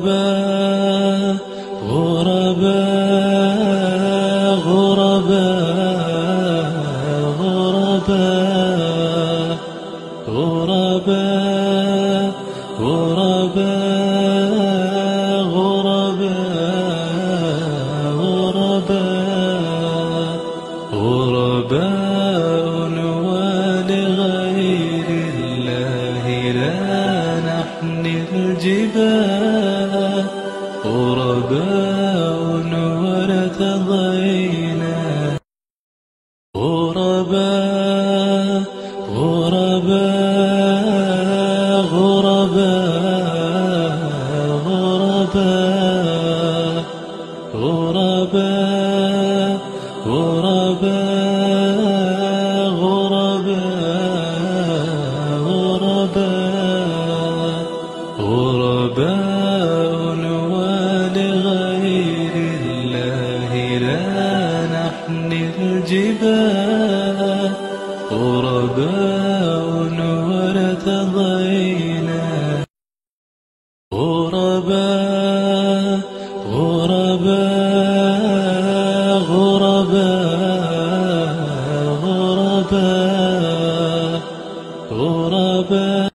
غرباء غرباء غرباء غرباء غرباء غرباء غرباء غرباء ولغير الله لا نحني الجبال غرباء وارتضينا غرباء غرباء غرباء غرباء غرباء غرباء غرباء غرباء ولغير الله لا نحني الجبال غرباء وارتضينا غرباء غرباء غرباء